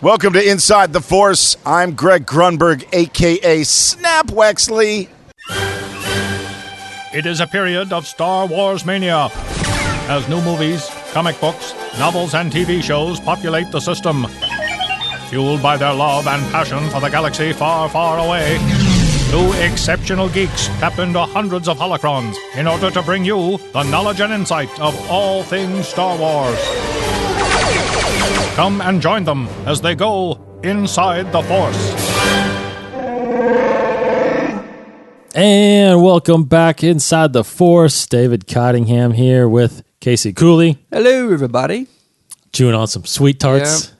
Welcome to Inside the Force. I'm Greg Grunberg, a.k.a. Snap Wexley. It is a period of Star Wars mania, as new movies, comic books, novels, and TV shows populate the system. Fueled by their love and passion for the galaxy far, far away, two exceptional geeks tap into hundreds of holocrons in order to bring you the knowledge and insight of all things Star Wars. Come and join them as they go inside the Force. And welcome back Inside the Force. David Cottingham here with Casey Cooley. Hello, everybody. Chewing on some sweet tarts.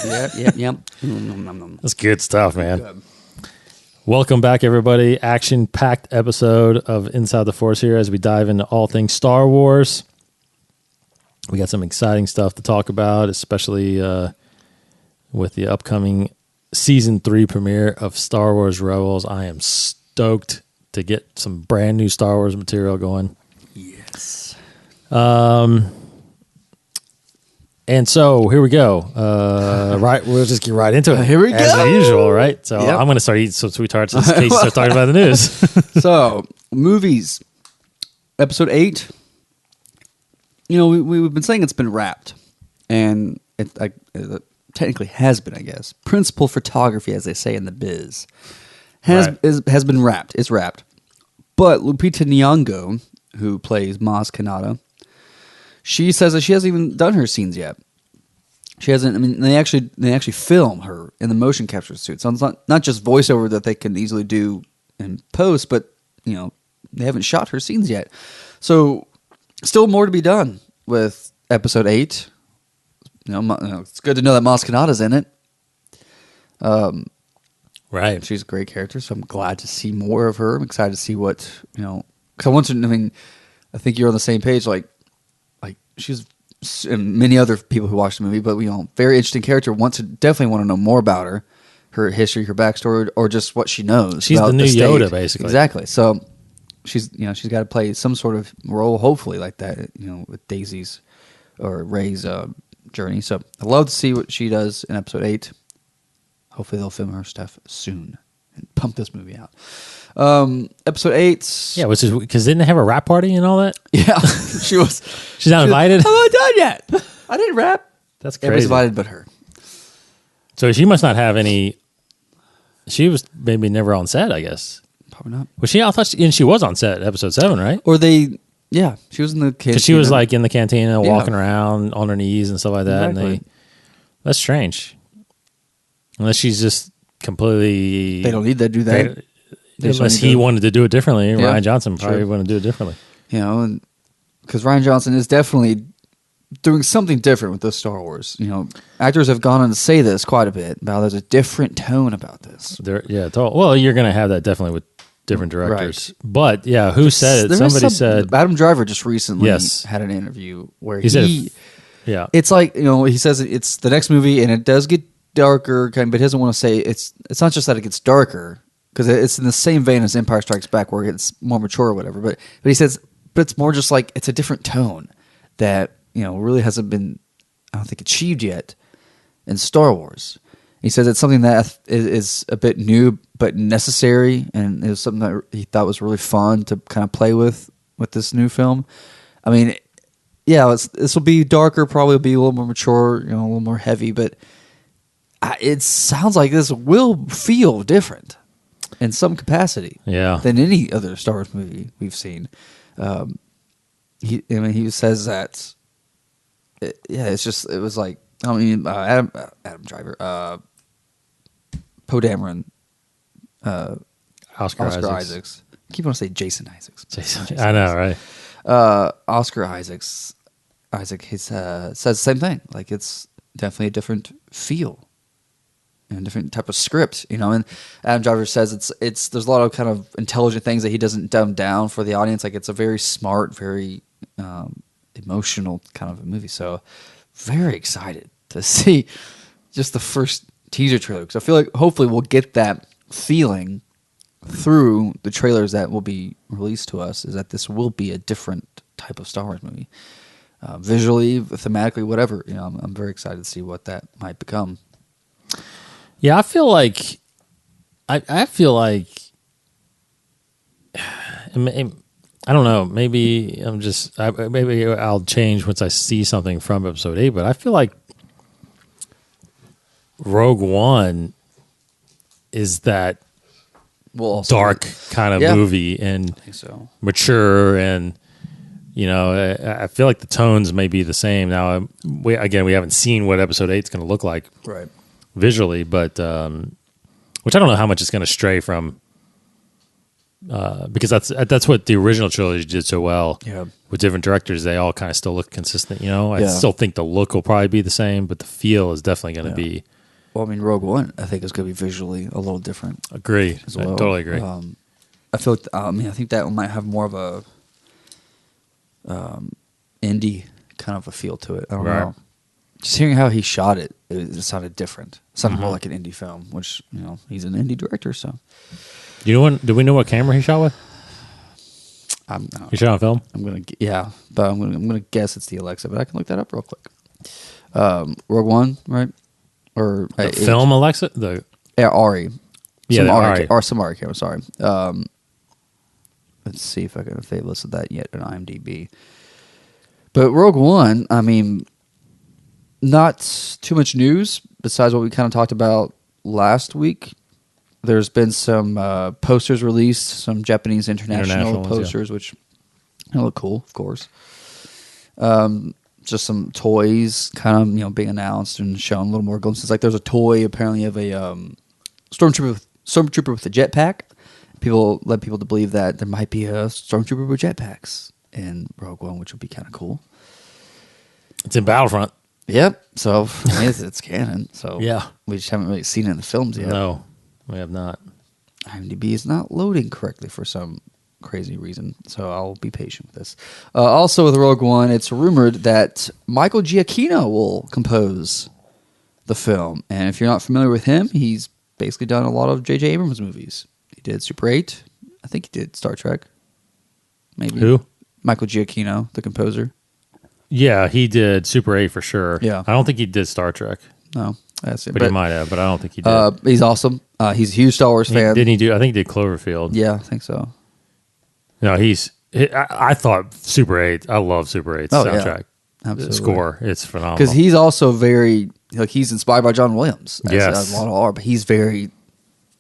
Yep. That's good stuff, man. Good. Welcome back, everybody. Action-packed episode of Inside the Force here as we dive into all things Star Wars. We got some exciting stuff to talk about, especially with the upcoming Season 3 premiere of Star Wars Rebels. I am stoked to get some brand new Star Wars material going. Yes. And so here we go. Right, we'll just get right into it. Here we go. As usual, right? So Yep. I'm going to start eating some sweet tarts in case you start talking about the news. So, movies. Episode 8. You know, we've been saying it's been wrapped. And it technically has been, I guess. Principal photography, as they say in the biz, has been wrapped. It's wrapped. But Lupita Nyong'o, who plays Maz Kanata, she says that she hasn't even done her scenes yet. She hasn't. I mean, they actually film her in the motion capture suit. So it's not just voiceover that they can easily do in post, but you know they haven't shot her scenes yet. So still more to be done with episode 8. You know, it's good to know that Maz Kanata's in it. Right. She's a great character, so I'm glad to see more of her. I'm excited to see what because I want to. I mean, I think you're on the same page. Like she's and many other people who watch the movie, but very interesting character. Definitely want to know more about her history, her backstory, or just what she knows. She's about the new state. Yoda, basically. Exactly. So she's got to play some sort of role, hopefully like that. With Daisy's or Rey's journey. So I'd love to see what she does in episode 8. Hopefully they'll film her stuff soon and pump this movie out. Episode 8. Yeah, which is because didn't they have a rap party and all that? Yeah, she was. She's not invited? I'm not done yet. I didn't rap. That's crazy. Everybody's invited but her. So she must not have any. She was maybe never on set, I guess. Probably not. Was she? I thought she was on set episode 7, right? Or yeah, she was in the cantina. Because she was like in the cantina, walking around on her knees and stuff like that. Exactly. And that's strange. Unless she's just completely. They don't need to do that. Unless he wanted to do it differently. Yeah, Ryan Johnson probably sure. wanted to do it differently. Because Ryan Johnson is definitely doing something different with this Star Wars. Actors have gone on to say this quite a bit about there's a different tone about this. Well, you're going to have that definitely with different directors. Right. But yeah, who said it? Somebody said Adam Driver just recently had an interview where he said it's like he says it's the next movie and it does get darker, but he doesn't want to say it's not just that it gets darker because it's in the same vein as Empire Strikes Back where it gets more mature or whatever. But he says, but it's more just like it's a different tone that really hasn't been, I don't think, achieved yet in Star Wars. He says it's something that is a bit new but necessary, and it was something that he thought was really fun to kind of play with this new film. I mean, yeah, this will be darker, probably will be a little more mature, a little more heavy, but it sounds like this will feel different in some capacity than any other Star Wars movie we've seen. He says that, it was like, Adam Driver, Poe Dameron, Oscar Isaacs. I keep on saying Jason Isaacs. I know, right? Oscar Isaac, he says the same thing. Like it's definitely a different feel and a different type of script, And Adam Driver says there's a lot of kind of intelligent things that he doesn't dumb down for the audience. Like it's a very smart, very emotional kind of a movie. So very excited to see just the first teaser trailer because I feel like hopefully we'll get that feeling through the trailers that will be released to us, is that this will be a different type of Star Wars movie. Visually, thematically, whatever. I'm very excited to see what that might become. Yeah, I feel like I feel like I don't know. Maybe maybe I'll change once I see something from episode 8. But I feel like Rogue One is that dark kind of movie and I think so. mature, and I feel like the tones may be the same. Now, we haven't seen what episode 8 is going to look like Right. visually, but which I don't know how much it's going to stray from. Because that's what the original trilogy did so well. Yeah. With different directors, they all kind of still look consistent. I Yeah. still think the look will probably be the same, but the feel is definitely going to be. Well, I mean, Rogue One, I think is going to be visually a little different Agree. as well. I totally agree. I feel like, I think that one might have more of a indie kind of a feel to it. I don't Right. know. Just hearing how he shot it, it sounded different. It sounded more like an indie film, which he's an indie director, so Do we know what camera he shot with? He shot on film. but I'm gonna guess it's the Alexa, but I can look that up real quick. Rogue One, right? Or The film Alexa. Ari. Yeah, Some the Ari, Ari. or some Ari camera. Sorry. Let's see if they listed that yet on IMDb. But Rogue One, I mean, not too much news besides what we kind of talked about last week. There's been some posters released, some Japanese international ones, posters, which look cool, of course. Just some toys kind of being announced and shown a little more glimpses. Like there's a toy apparently of a stormtrooper with a jetpack. Led people to believe that there might be a stormtrooper with jetpacks in Rogue One, which would be kind of cool. It's in Battlefront. Yep. So it's canon. So Yeah. we just haven't really seen it in the films yet. No, we have not. IMDb is not loading correctly for some crazy reason, so I'll be patient with this. Also with Rogue One, it's rumored that Michael Giacchino will compose the film. And if you're not familiar with him, he's basically done a lot of J.J. Abrams movies. He did Super 8. I think he did Star Trek. Maybe. Who? Michael Giacchino, the composer. Yeah, he did Super 8 for sure. Yeah. I don't think he did Star Trek, No, that's it. but he might have. But I don't think he did. He's awesome. He's a huge Star Wars fan. Didn't he do? I think he did Cloverfield. Yeah, I think so. No, I thought Super 8. I love Super 8's Oh, yeah. soundtrack. Absolutely. The score. It's phenomenal. Because he's also very he's inspired by John Williams. Yes. a lot of art, but he's very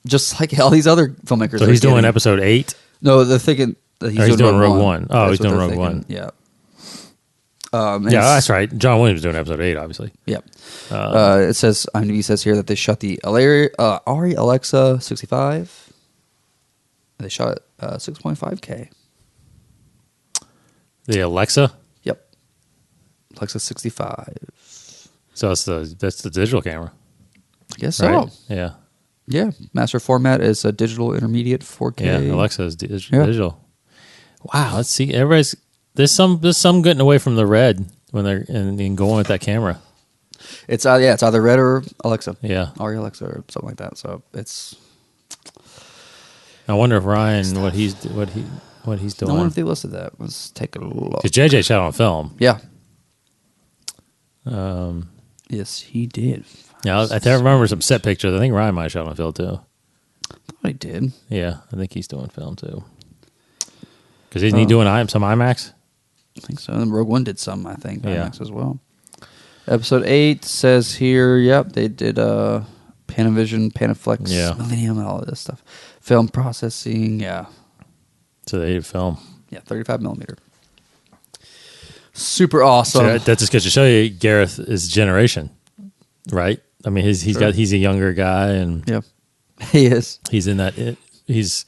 just like all these other filmmakers. So are he's doing getting. episode 8. No, they're thinking that Or he's doing Rogue One. Oh, That's he's what doing they're Rogue One. Yeah. Yeah, that's right. John Williams doing episode 8, obviously. Yep. It says IMDb says here that they shot the Ari Alexa 65. They shot 6.5K. The Alexa. Yep. Alexa 65. So that's the digital camera, I guess right? so. Yeah. Yeah. Master format is a digital intermediate 4K. Yeah. Alexa is Yeah. digital. Wow. Let's see. There's some getting away from the red when they're and going with that camera. It's either Red or Alexa. Yeah. Ari Alexa or something like that. So it's. I wonder if Ryan what he's I doing. wonder if they listed that. Let's take a look. Because JJ shot on film. Yeah. Yes, he did. Yeah, I remember some set pictures. I think Ryan might have shot on film too. I thought he did. Yeah, I think he's doing film too. Because isn't he doing some IMAX? I think so. And Rogue One did some, I think, Yeah. IMAX as well. Episode 8 says here, yep, they did Panavision, Panaflex, Yeah. Millennium, and all of this stuff. Film processing, yeah. So they did film. Yeah, 35 millimeter. Super awesome. So that just goes to show you Gareth is generation, right? I mean, he's a younger guy, and yeah, he is. he's in that. He's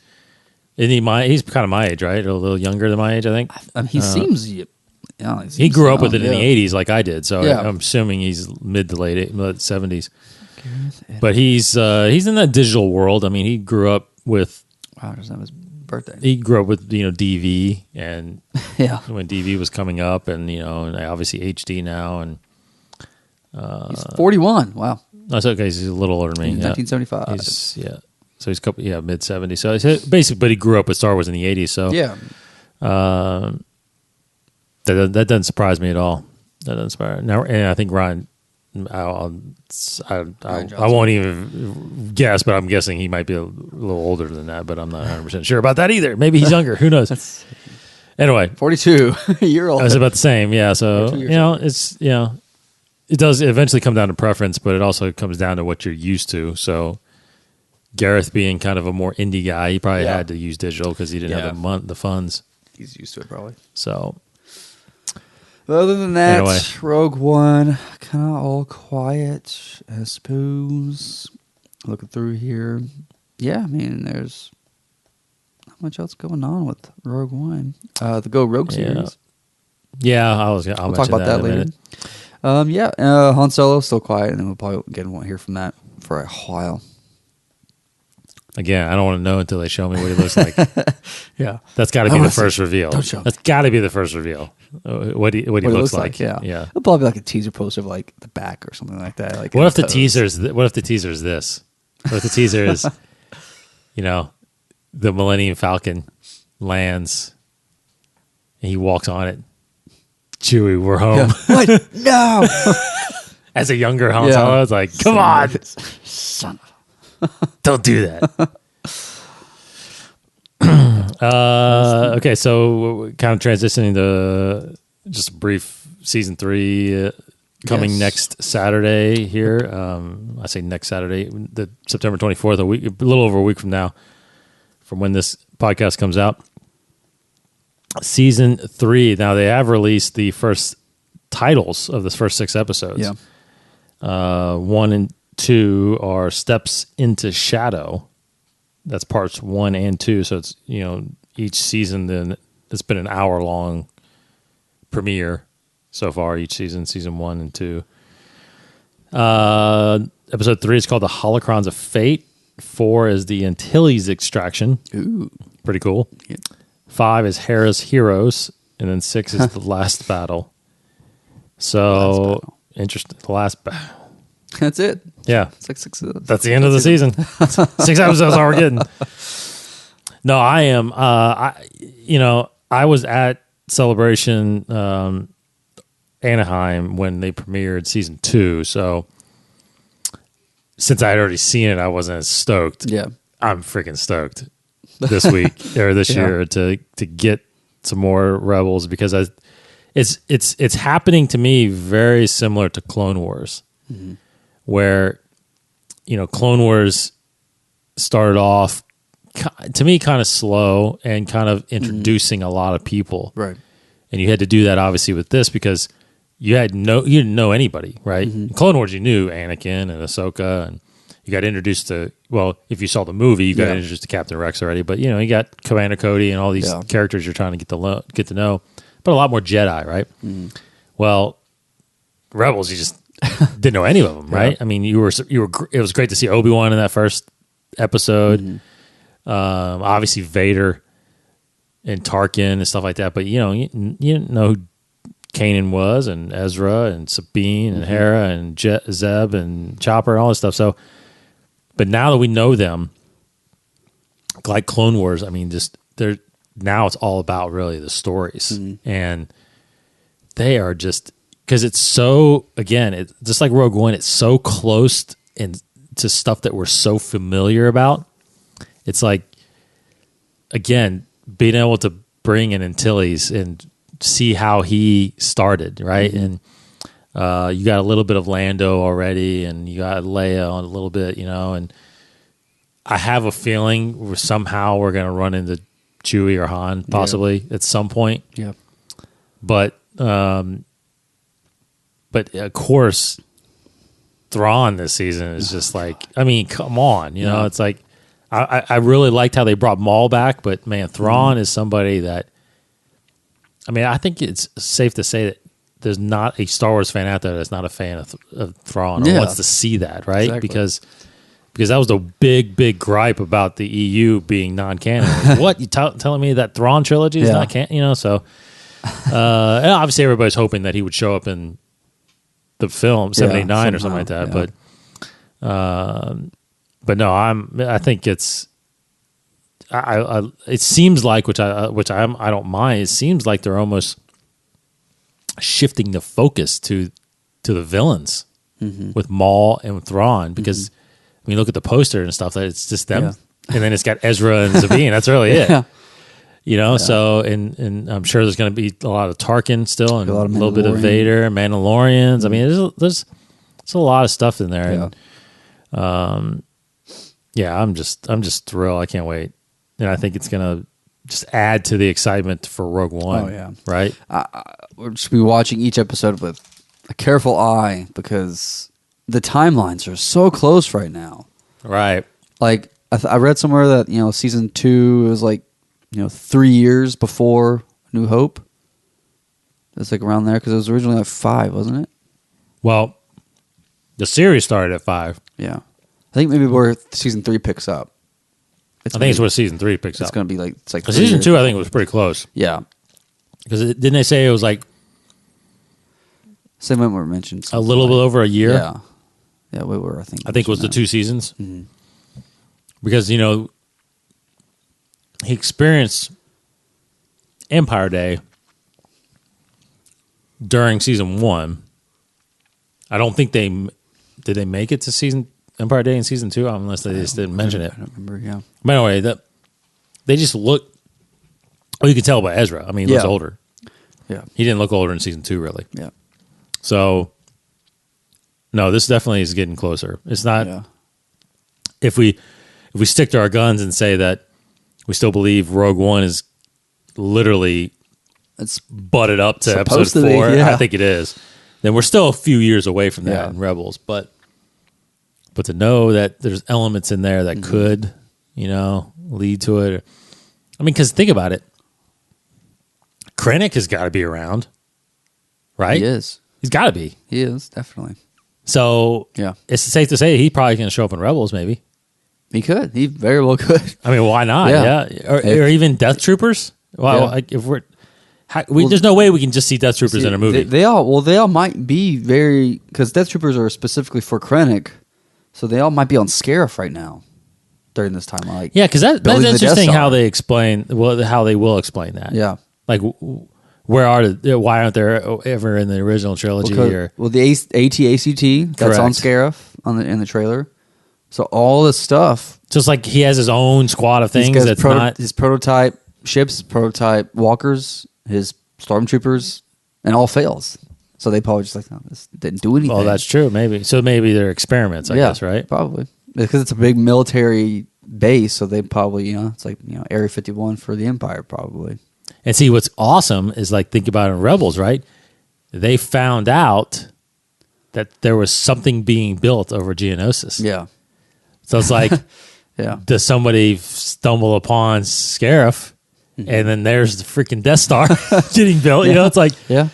kind of my age, right? A little younger than my age, I think. He seems. He grew up with it in yeah. the 80s, like I did. So Yeah. I'm assuming he's mid to late 70s. But he's in that digital world. I mean, he grew up with. Wow, just that was birthday. He grew up with DV, and Yeah, when DV was coming up, and and obviously HD now, and he's 41. Wow, that's okay. He's a little older than me. He's Yeah. 1975. So he's mid 70s. So he's basically, but he grew up with Star Wars in the 80s. So yeah, that doesn't surprise me at all. That doesn't surprise now. And I think Ryan I won't even guess, but I'm guessing he might be a little older than that, but I'm not 100% sure about that either. Maybe he's younger. Who knows? Anyway, 42 a year old. it's about the same. Yeah. So, 2 years it's, it does eventually come down to preference, but it also comes down to what you're used to. So, Gareth being kind of a more indie guy, he probably had to use digital because he didn't have the funds. He's used to it probably. So, other than that, Anyway. Rogue One, kind of all quiet, I suppose. Looking through here. Yeah, I mean, there's not much else going on with Rogue One. The Go Rogue series. Yeah, I'll We'll talk about that in a later. minute. Han Solo, still quiet, and then we'll probably, again, won't hear from that for a while. Again, I don't want to know until they show me what he looks like. Yeah. That's got to be the first reveal. Don't show me. That's got to be the first reveal. What he looks like. Yeah. Yeah. It'll probably be like a teaser poster of like the back or something like that. Like What if the toes. teaser is this? What if the teaser is, the Millennium Falcon lands and he walks on it. Chewie, we're home. What? No. As a younger Han Yeah. Solo, it's like, come on, Son of don't do that. Okay, so kind of transitioning to just a brief season 3 coming Yes. next Saturday here. I say next Saturday, the September 24th, a little over a week from now, from when this podcast comes out. Season 3. Now they have released the first titles of the first 6 episodes. Yeah. 1 and 2 are Steps into Shadow. That's parts 1 and 2. So it's, each season, then it's been an hour-long premiere so far, each season 1 and 2. Episode 3 is called The Holocrons of Fate. 4 is The Antilles Extraction. Ooh. Pretty cool. Yeah. 5 is Hera's Heroes. And then 6 is The Last Battle. So, interesting. The Last Battle. That's it. Yeah. It's like 6 That's the end of the season. 6 episodes all we're getting. No, I am. I was at Celebration Anaheim when they premiered season 2. So since I had already seen it, I wasn't as stoked. Yeah. I'm freaking stoked this week or this year to get some more Rebels because it's happening to me very similar to Clone Wars, where Clone Wars started off to me kind of slow and kind of introducing a lot of people, Right. and you had to do that obviously with this because you didn't know anybody, right? In Clone Wars, you knew Anakin and Ahsoka, and you got introduced to, well, if you saw the movie, you got introduced to Captain Rex already, but you got Commander Cody and all these characters you're trying to get to know, but a lot more Jedi, right? Well, Rebels, you just didn't know any of them, right? I mean, you were. It was great to see Obi-Wan in that first episode. Obviously Vader and Tarkin and stuff like that, but you didn't know who Kanan was, and Ezra and Sabine and Hera and Zeb and Chopper and all this stuff. So, but now that we know them, like Clone Wars, I mean, now it's all about really the stories, and they are just, because it's so, again, it's just like Rogue One, it's so close to stuff that we're so familiar about. It's like, again, being able to bring in Antilles and see how he started, right? And you got a little bit of Lando already, and you got Leia on a little bit, and I have a feeling somehow we're going to run into Chewie or Han possibly at some point. Yeah. But of course, Thrawn this season is just like, I mean, come on, it's like, I really liked how they brought Maul back, but man, Thrawn is somebody that, I mean, I think it's safe to say that there's not a Star Wars fan out there that's not a fan of Thrawn or wants to see that, right? Exactly. Because that was the big gripe about the EU being non-canon. Like, what, you telling me that Thrawn trilogy is not canon? So and obviously everybody's hoping that he would show up in the film 789 or something like that, but no, I think it's, it seems like, which I don't mind. It seems like they're almost shifting the focus to the villains with Maul and Thrawn because I mean, look at the poster and stuff. That it's just them, and then it's got Ezra and Sabine. That's really it. Yeah. You know, so and I'm sure there's going to be a lot of Tarkin still, and a little bit of Vader, Mandalorians. I mean, there's a lot of stuff in there. Yeah. And, I'm just thrilled. I can't wait, and I think it's going to just add to the excitement for Rogue One. Oh yeah, right. We'll just be watching each episode with a careful eye because the timelines are so close right now. Right. Like I read somewhere that season 2 was like 3 years before New Hope. It's like around there because it was originally like 5, wasn't it? Well, the series started at 5. Yeah, I think maybe where season 3 picks up. I think it's where season 3 picks up. It's going to be like it's like season 2. I think it was pretty close. Yeah, because didn't they say it was like same one we mentioned a little bit over a year? Yeah, we were. I think it was the 2 seasons because he experienced Empire Day during season 1. I don't think did they make it to season Empire Day in season 2 unless they just didn't mention it. I don't remember. Yeah. But anyway, they just look. Oh, you can tell by Ezra. I mean, he looks older. Yeah. He didn't look older in season 2, really. Yeah. So, no, this definitely is getting closer. It's not. Yeah. If we stick to our guns and say that we still believe Rogue One is literally It's butted up to supposed episode to be, 4, yeah. I think it is. Then we're still a few years away from that Yeah. in Rebels, but to know that there's elements in there that could, lead to it. I mean, because think about it, Krennic has got to be around, right? He is. He's got to be. He is definitely. So Yeah. it's safe to say he's probably going to show up in Rebels, maybe. He could. He very well could. I mean, why not? Yeah. Yeah, or even Death Troopers. Well, Yeah. like if there's no way we can just see Death Troopers in a movie. They all might be very because Death Troopers are specifically for Krennic, so they all might be on Scarif right now during this time. Like Yeah, because that's building the Death interesting how Star. they explain how they will explain that. Yeah. Like why aren't they ever in the original trilogy? Well, the AT-ACT that's on Correct. Scarif in the trailer. So all this stuff. Just like he has his own squad of things He's got that's not. his prototype ships, prototype walkers, his stormtroopers, and all fails. So they probably just like, no, this didn't do anything. Oh, that's true. Maybe they're experiments. I guess, right? Probably because it's a big military base. So they probably it's like Area 51 for the Empire probably. And see, what's awesome is like think about it in Rebels, right? They found out that there was something being built over Geonosis. Yeah, So it's like, yeah. does somebody stumble upon Scarif, and then there's the freaking Death Star getting built? It's like, Yeah.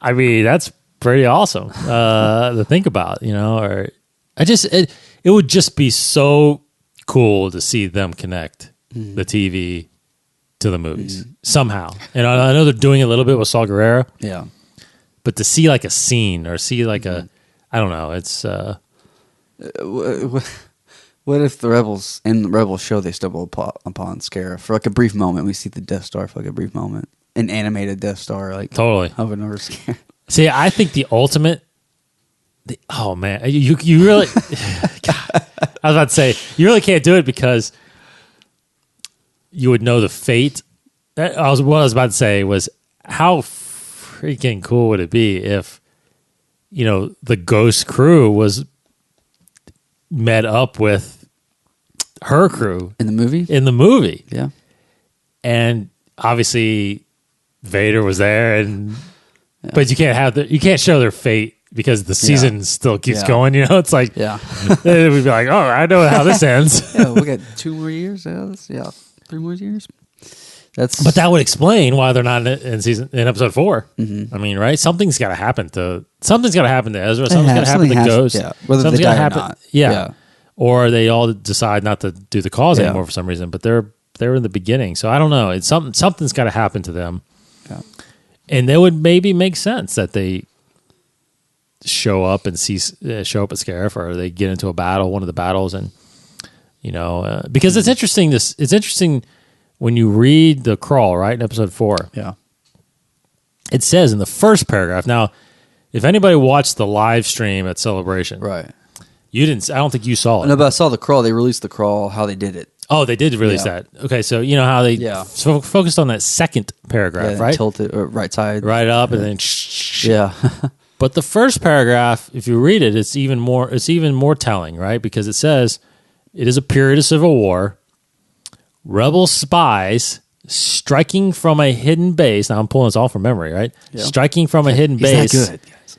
I mean, that's pretty awesome to think about. Or it would just be so cool to see them connect the TV to the movies somehow. And I know they're doing a little bit with Saw Gerrera, Yeah. but to see like a scene or see like I don't know, it's What if the Rebels in the Rebels show they stumble upon Scarif for like a brief moment? We see the Death Star for like a brief moment, an animated Death Star, like totally hovering over Scarif. See, I think the ultimate. Oh man, you really. God, I was about to say you really can't do it because you would know the fate. What I was about to say was how freaking cool would it be if the Ghost crew was met up with her crew In the movie? in the movie, Yeah. and obviously Vader was there, and but you can't show their fate because the season still keeps Yeah. going. It's like Yeah. we'd be like, oh, I know how this ends. Yeah, we got 2 more years. Yeah, 3 more years. That's But that would explain why they're not in episode 4. I mean, right? Something's got to happen to Ezra. Something's got to happen to Ghost. Yeah, whether Something's they gotta die happen. or not. Yeah. Or they all decide not to do the cause Yeah. anymore for some reason. But they're in the beginning, so I don't know. It's something's got to happen to them. Yeah. And it would maybe make sense that they show up at Scarif, or they get into one of the battles, and because it's interesting. It's interesting when you read the crawl, right, in episode 4. Yeah. It says in the first paragraph. Now, if anybody watched the live stream at Celebration, Right. you didn't. I don't think you saw it. No, but I saw the crawl. They released the crawl, how they did it. Oh, they did release Yeah. that. Okay, so you know how they Yeah. focused on that second paragraph, Yeah, right? Tilted or right side. Right up, and then. Yeah. But the first paragraph, if you read it, it's even more telling, right? Because it says it is a period of civil war. Rebel spies striking from a hidden base. Now I'm pulling this all from memory, right? Yeah. Striking from a hidden He's that base good, guys.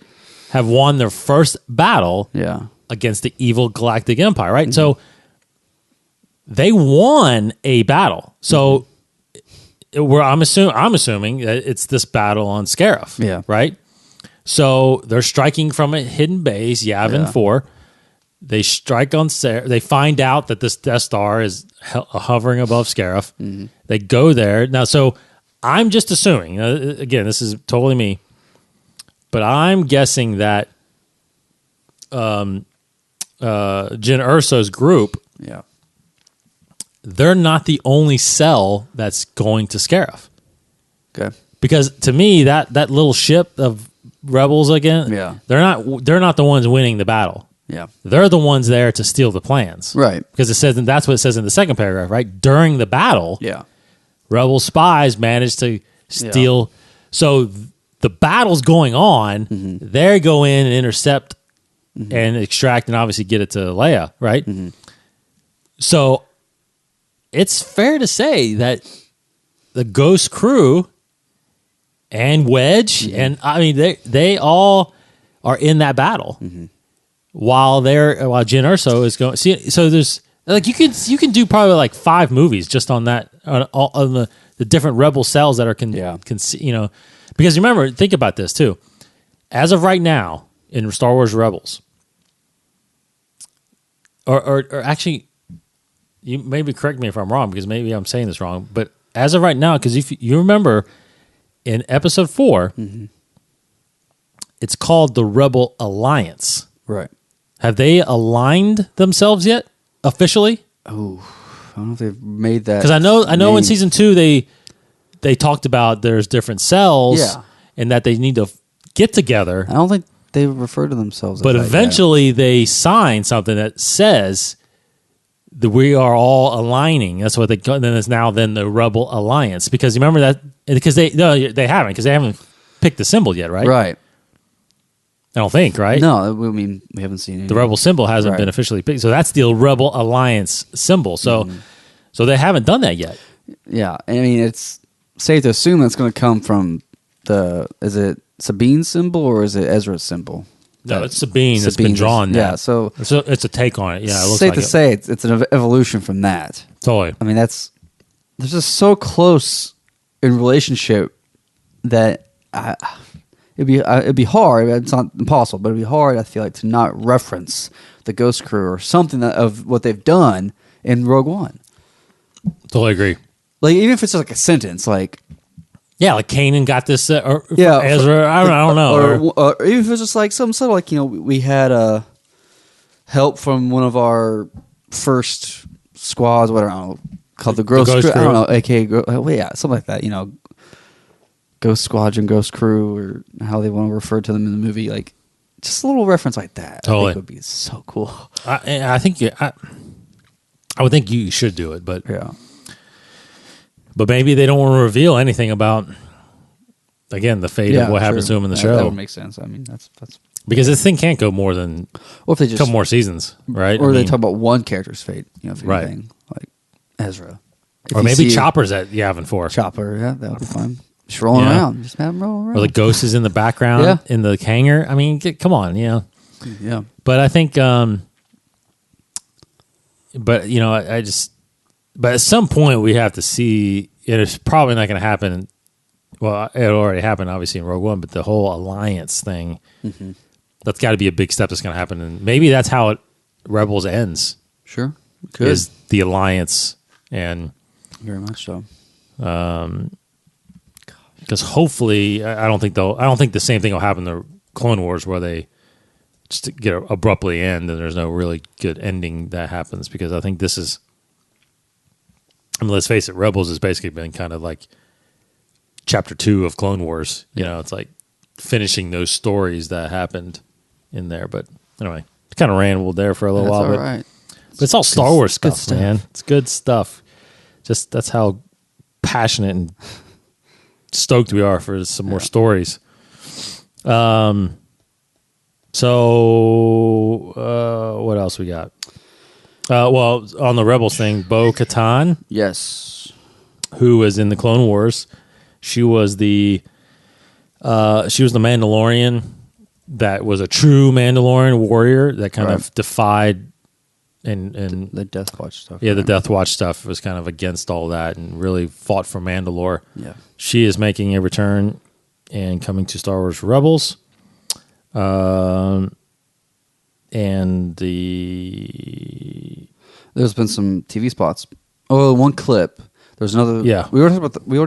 have won their first battle Yeah. against the evil Galactic Empire, right? So they won a battle. So I'm assuming that it's this battle on Scarif, Yeah. right? So they're striking from a hidden base, Yavin Yeah. 4. They strike on They find out that this Death Star is hovering above Scarif. They go there. Now, so I'm just assuming, again, this is totally me, but I'm guessing that Jyn Erso's group, Yeah. they're not the only cell that's going to Scarif. Okay. Because to me, that little ship of rebels again, Yeah. they're not the ones winning the battle. Yeah. They're the ones there to steal the plans. Right. Because it says, and that's what it says in the second paragraph, right? During the battle, Yeah. rebel spies managed to steal. So the battle's going on. They go in and intercept and extract and obviously get it to Leia, right? So it's fair to say that the Ghost crew and Wedge, and I mean they all are in that battle while Jyn Erso is going. See, so there's like you can do probably like 5 movies just on that on the different rebel cells that are because remember, think about this too. As of right now in Star Wars Rebels, or actually, you maybe correct me if I'm wrong because maybe I'm saying this wrong, but as of right now, because if you remember in Episode 4, it's called the Rebel Alliance. Right. Have they aligned themselves yet officially? Oh, I don't know if they've made that. Because I know in name. season 2 they talked about there's different cells Yeah. and that they need to get together. I don't think they refer to themselves But as that eventually they sign something that says that we are all aligning. That's what then it's now the Rebel Alliance. Because you remember that because they haven't because they haven't picked the symbol yet, right? yet. Right. I don't think, right? No, I mean, we haven't seen it. The Rebel symbol hasn't Right. been officially picked. So that's the Rebel Alliance symbol. So so they haven't done that yet. Yeah. I mean, it's safe to assume that's going to come from is it Sabine's symbol or is it Ezra's symbol? No, it's Sabine that's been Sabine's- drawn. Yeah, That. so It's a take on it. Yeah, it looks safe like to it. say it's an evolution from that. Totally. I mean, they're just so close in relationship that it'd be hard. It's not impossible, but it'd be hard. I feel like to not reference the Ghost Crew or something of what they've done in Rogue One. Totally agree. Like even if it's just like a sentence, like Yeah, like Kanan got this. Or Yeah, Ezra. I don't know. or even if it's just like some sort of like we had help from one of our first squads, whatever I don't know, called the Ghost Crew. I don't know, aka something like that. Ghost Squadron, Ghost Crew, or how they want to refer to them in the movie. Like just a little reference like that. Totally. I think would be so cool. I think I would think you should do it, but Yeah. but maybe they don't want to reveal anything about again the fate of what happens to him in the show That would make sense. I mean, that's because this thing can't go more than or if they a just couple more seasons, right? or I they mean, talk about one character's fate. If Right. anything, like Ezra, If or you maybe see Chopper's at Yavin 4. Chopper. Yeah, that would be fine. Just rolling Yeah. around. Just have him roll around. Or the ghost is in the background Yeah. in the hangar. I mean, come on, Yeah. But I think, but I just, but at some point we have to see. It's probably not going to happen. Well, it already happened, obviously in Rogue One, but the whole alliance thing, that's got to be a big step that's going to happen, and maybe that's how Rebels ends. Sure. Good. Is the alliance, and Very much so. because hopefully, I don't think the same thing will happen to Clone Wars where they just get abruptly end and there's no really good ending that happens, because I think this is, I mean, let's face it, Rebels has basically been kind of like chapter 2 of Clone Wars. It's like finishing those stories that happened in there. But anyway, kind of rambled there for a little while. all But, right. but it's all Star Wars good stuff, man. It's good stuff. Just that's how passionate and stoked we are for some more stories. So what else we got? Well, on the Rebels thing, Bo-Katan, Yes. who was in the Clone Wars, she was the Mandalorian that was a true Mandalorian warrior that kind Right. of defied and The Death Watch stuff. yeah, the Death Watch stuff was kind of against all that and really fought for Mandalore. Yeah. She is making a return and coming to Star Wars Rebels. And There's been some TV spots. Oh, one clip. There's another. Yeah. We already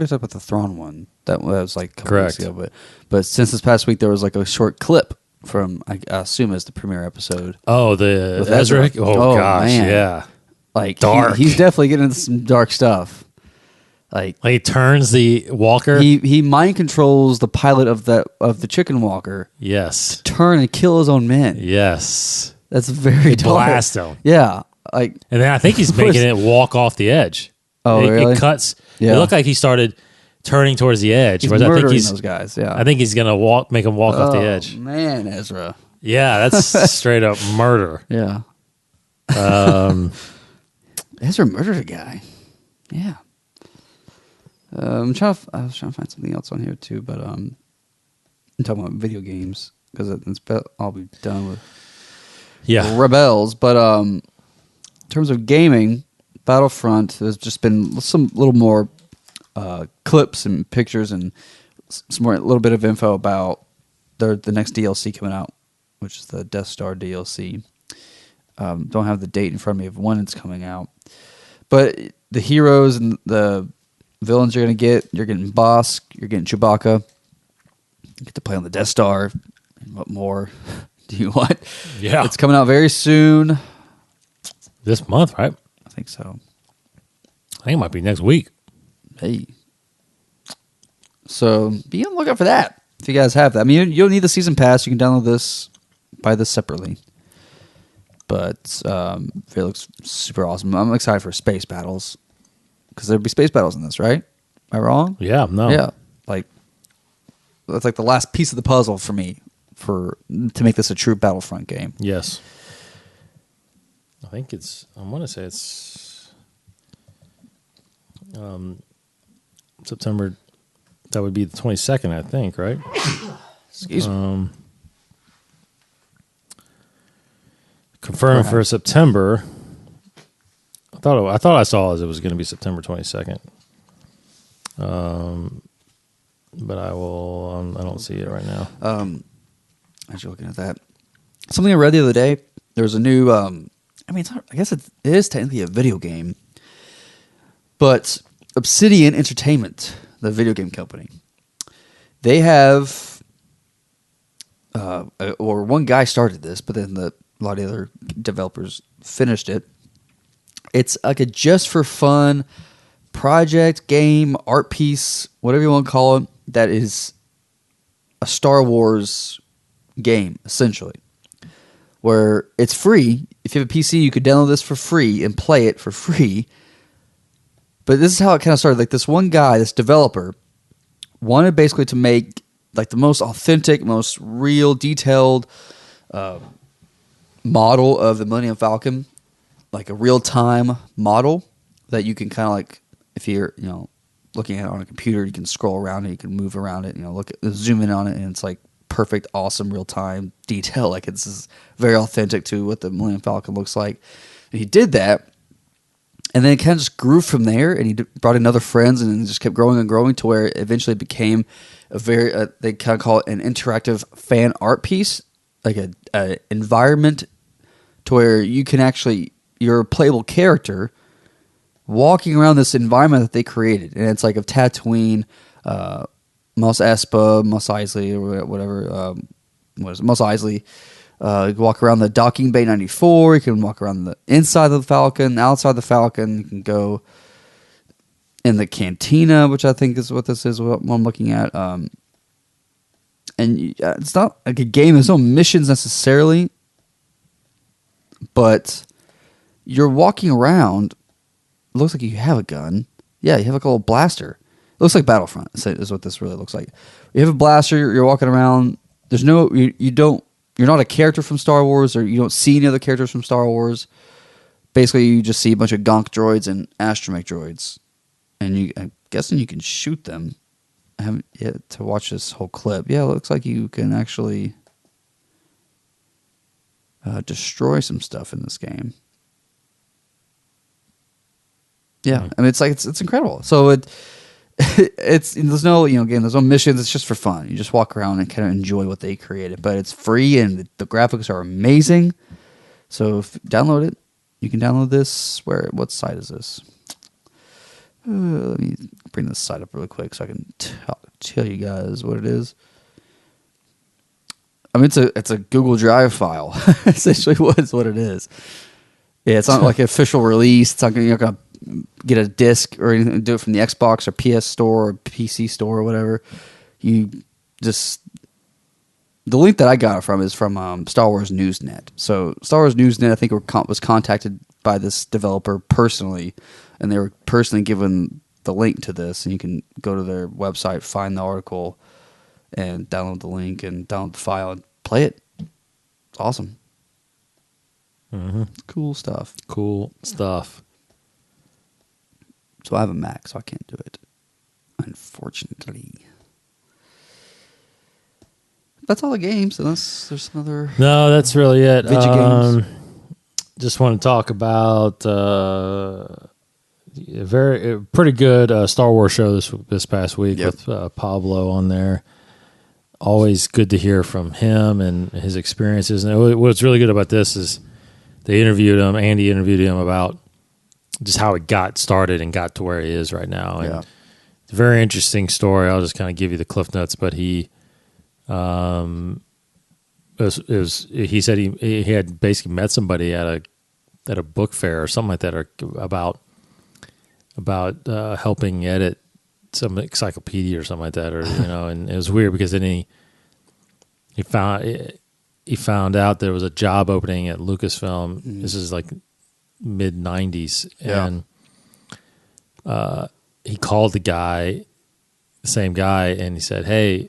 talked about the Thrawn one. That was like a couple Correct. weeks ago. But since this past week, there was like a short clip from I assume it's the premiere episode. the With Ezra. Ezra. Oh, Oh, gosh, man. yeah. Like Dark. he's definitely getting into some dark stuff. Like Like he turns the walker. he mind controls the pilot of the chicken walker. Yes. Turn and kill his own men. Yes. That's very dark. Blast him. Yeah. Like And then I think he's making it walk off the edge. Oh, it, really? It cuts. Yeah. It looked like he started turning towards the edge. he's whereas murdering I think he's those guys. Yeah. I think he's gonna make him walk off the Oh, edge. Man, Ezra. Yeah, that's straight up murder. Yeah. Ezra murdered a guy. Yeah. I was trying to find something else on here too, but I'm talking about video games because I'll be done with Yeah. Rebels. But in terms of gaming, Battlefront, there's just been some little more clips and pictures and some more, a little bit of info about the next DLC coming out, which is the Death Star DLC. Don't have the date in front of me of when it's coming out, but the heroes and the villains you're getting Bosk, you're getting Chewbacca. You get to play on the Death Star. And what more do you want? Yeah. It's coming out very soon. This month, right? I think so. I think it might be next week. Hey. So be on the lookout for that if you guys have that. I mean, you don't need the season pass. You can download this, buy this separately. But it looks super awesome. I'm excited for space battles because there'll be space battles in this, right? Am I wrong? Yeah, no. Yeah. Like that's like the last piece of the puzzle for me to make this a true Battlefront game. Yes. I think I want to say it's September. That would be the 22nd, I think, right? Excuse me. Confirmed for September. I thought I saw it was going to be September 22nd. But I will. I don't see it right now. As you're looking at that, something I read the other day. There's a new. I mean, it's not, I guess it is technically a video game, but Obsidian Entertainment, the video game company, they have, or one guy started this, but then a lot of the other developers finished it. It's like a just for fun project, game, art piece, whatever you want to call it, that is a Star Wars game, essentially. Where it's free. If you have a PC, you could download this for free and play it for free. But this is how it kind of started. Like this one guy, this developer, wanted basically to make like the most authentic, most real, detailed model of the Millennium Falcon, like a real-time model that you can kind of like, if you're looking at it on a computer, you can scroll around it, you can move around it, zoom in on it, and it's like perfect, awesome, real-time detail. Like it's just very authentic to what the Millennium Falcon looks like. And he did that, and then it kind of just grew from there, and he brought in other friends, and it just kept growing and growing to where it eventually became a very, they kind of call it an interactive fan art piece, like a environment to where you can actually, you're a playable character walking around this environment that they created. And it's like of Tatooine, Mos Espa, Mos Eisley, or whatever. Mos Eisley. You can walk around the docking bay 94. You can walk around the inside of the Falcon, outside the Falcon. You can go in the cantina, which I think is what this is, what I'm looking at. and it's not like a game. There's no missions necessarily, but you're walking around. It looks like you have a gun. Yeah, you have like a little blaster. It looks like Battlefront. Is what this really looks like. You have a blaster. You're walking around. There's no you don't. You're not a character from Star Wars, or you don't see any other characters from Star Wars. Basically, you just see a bunch of gonk droids and astromech droids, and I'm guessing you can shoot them. I haven't yet to watch this whole clip. Yeah, it looks like you can actually destroy some stuff in this game. Yeah, I mean it's incredible. So it's there's no again there's no missions. It's just for fun. You just walk around and kind of enjoy what they created. But it's free and the graphics are amazing. So download it. You can download this. What site is this? Let me bring this site up really quick so I can tell you guys what it is. I mean it's a Google Drive file. Essentially, what it is. Yeah, it's not like an official release. It's not you're not gonna get a disc or anything, do it from the Xbox or PS Store or PC Store or whatever. You just the link that I got it from is from Star Wars Newsnet. So Star Wars Newsnet, I think, was contacted by this developer personally, and they were personally given the link to this. And you can go to their website, find the article, and download the link and download the file and play it. It's awesome. Mm-hmm. Cool stuff. Cool stuff. So I have a Mac, so I can't do it, unfortunately. That's all the games, unless there's another... No, that's really it. Games. Just want to talk about a pretty good Star Wars show this past week with Pablo on there. Always good to hear from him and his experiences. And what's really good about this is they interviewed him. Andy interviewed him about just how it got started and got to where he is right now. And it's a very interesting story. I'll just kind of give you the cliff notes, but he he said he had basically met somebody at a book fair or something like that, or about helping edit some encyclopedia or something like that, or and it was weird because then he found out there was a job opening at Lucasfilm. Mm-hmm. This is like mid 90s, and he called the same guy, and he said, "Hey, I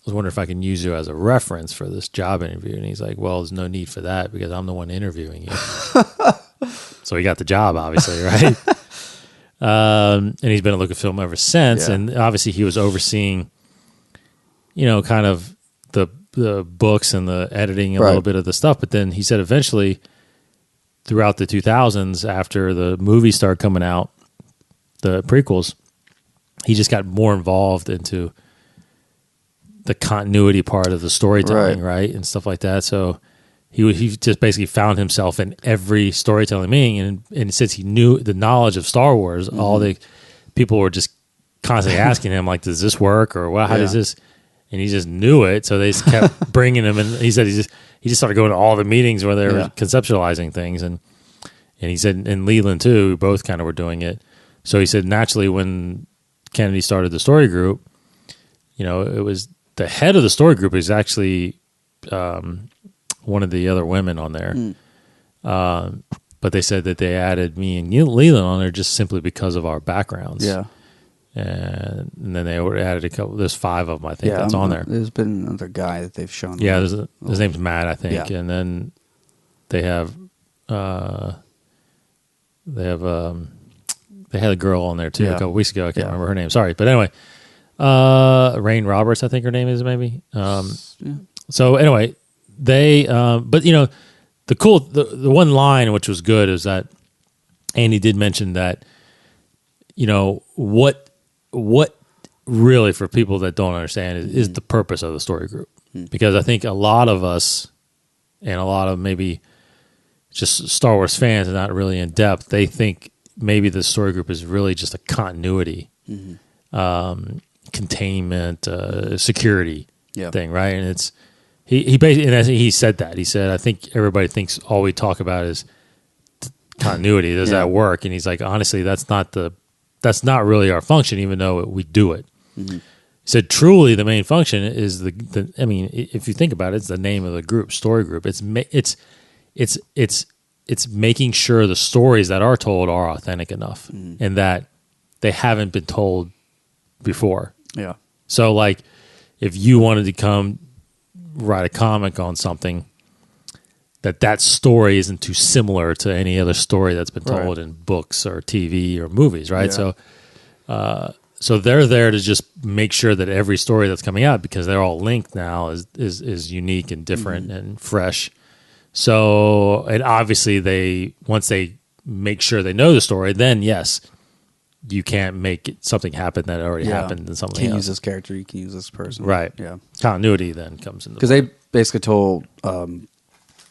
was wondering if I can use you as a reference for this job interview." And he's like, "Well, there's no need for that because I'm the one interviewing you." So he got the job, obviously, right? And he's been at Lucasfilm ever since. Yeah. And obviously he was overseeing, kind of the books and the editing, a little bit of the stuff. But then he said eventually throughout the 2000s, after the movies started coming out, the prequels, he just got more involved into the continuity part of the storytelling, right? And stuff like that. So he just basically found himself in every storytelling meeting, and since he knew the knowledge of Star Wars, all the people were just constantly asking him, like, does this work, or how does this? And he just knew it, so they just kept bringing him. And he said he just started going to all the meetings where they were conceptualizing things, and he said, and Leland too, we both kind of were doing it. So he said naturally when Kennedy started the story group, it was the head of the story group is actually one of the other women on there. But they said that they added me and Leland on there just simply because of our backgrounds. Yeah. And then they added a couple. There's 5 of them, I think, that's on there. There's been another guy that they've shown. Yeah, his name's Matt, I think. Yeah. And then they have they had a girl on there too a couple weeks ago. I can't remember her name. Sorry, but anyway, Rain Roberts, I think her name is maybe. So anyway, they but the one line which was good is that Andy did mention that what really, for people that don't understand, is the purpose of the story group. Because I think a lot of us and a lot of maybe just Star Wars fans are not really in depth. They think maybe the story group is really just a continuity, containment, security thing, right? And it's he basically, and I think he said that. He said, I think everybody thinks all we talk about is continuity. Does that work? And he's like, honestly, that's not really our function, even though we do it. said truly the main function is the I mean, if you think about it, it's the name of the group, story group. It's making sure the stories that are told are authentic enough and that they haven't been told before. Yeah. So, like, if you wanted to come write a comic on something, that story isn't too similar to any other story that's been told in books or TV or movies, right? Yeah. So they're there to just make sure that every story that's coming out, because they're all linked now, is unique and different and fresh. So, and obviously once they make sure they know the story, then yes, you can't make something happen that already happened in something You can else. use this character, you can use this person. Right. Yeah. Continuity then comes into Because they basically told